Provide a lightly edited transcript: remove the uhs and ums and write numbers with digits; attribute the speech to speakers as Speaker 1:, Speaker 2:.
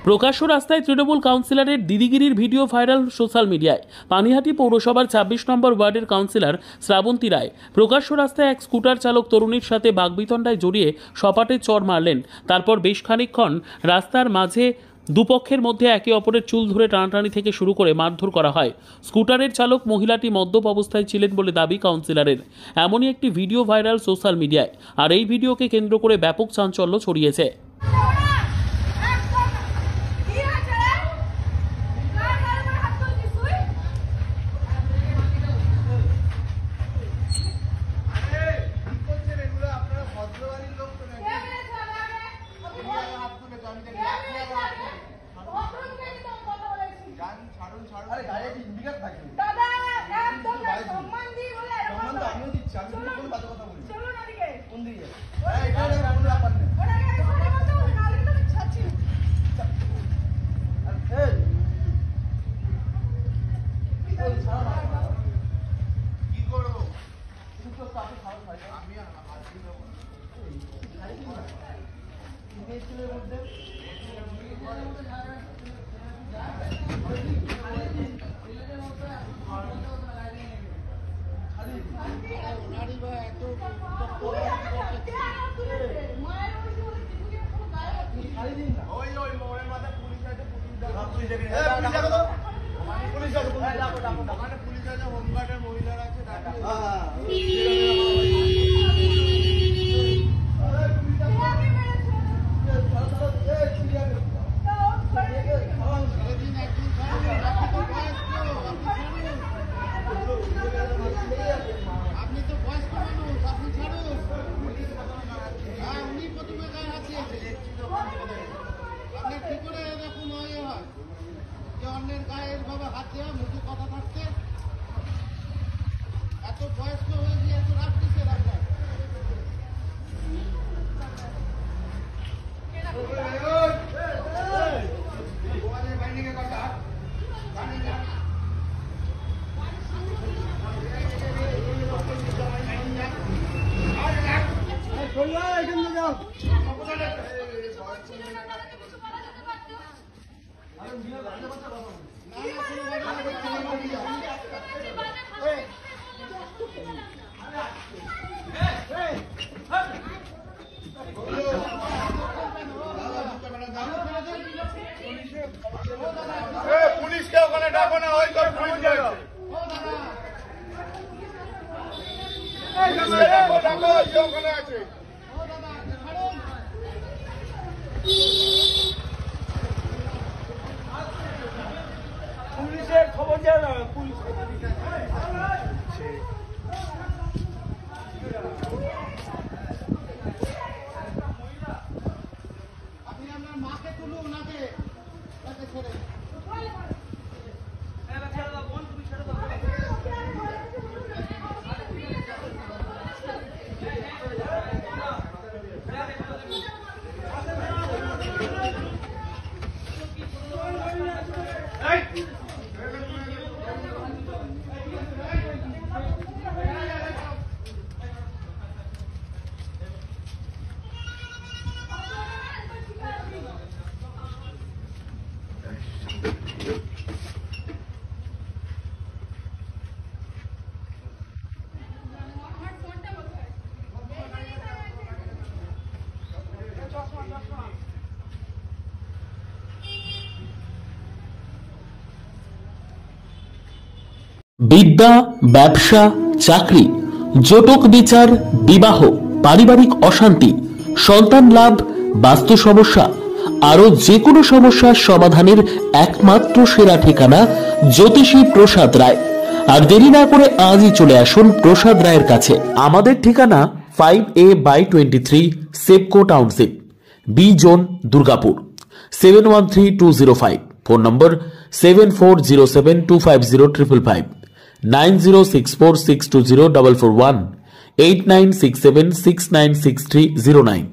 Speaker 1: প্রকাশ্য রাস্তায় তৃণমূল কাউন্সিলরের দিদিগিরির ভিডিও ভাইরাল সোশ্যাল মিডিয়ায়। পানিহাটি পৌরসভার ২৬ নম্বর ওয়ার্ডের কাউন্সিলর শ্রাবন্তী রায় প্রকাশ্য রাস্তায় এক স্কুটার চালক তরুণীর সাথে বাগবিতণ্ডায় জড়িয়ে সপাটে চড় মারলেন। তারপর বেশ খানিকক্ষণ রাস্তার মাঝে দুপক্ষের মধ্যে একে অপরের চুল ধরে টানাটানি থেকে শুরু করে মারধর করা হয়। স্কুটারের চালক মহিলাটি মদ্যপ অবস্থায় ছিলেন বলে দাবি কাউন্সিলরের। এমনই একটি ভিডিও ভাইরাল সোশ্যাল মিডিয়ায়, আর এই ভিডিওকে কেন্দ্র করে ব্যাপক চাঞ্চল্য ছড়িয়েছে। বিদ্যা, ব্যবসা, চাকরি, জটক বিচার, বিবাহ, পারিবারিক অশান্তি, সন্তান লাভ, বাস্তু সমস্যা, আরো যে কোনো সমস্যার সমাধানের একমাত্র সেরা ঠিকানা জ্যোতিষী প্রসাদ রায়। আর দেরি না করে আজই চলে আসুন প্রসাদ রায়ের কাছে। আমাদের ঠিকানা 5A/23 Sepco township, B zone, Durgapur, 713205। Phone number 7407250555, 9064620441, 8967696309।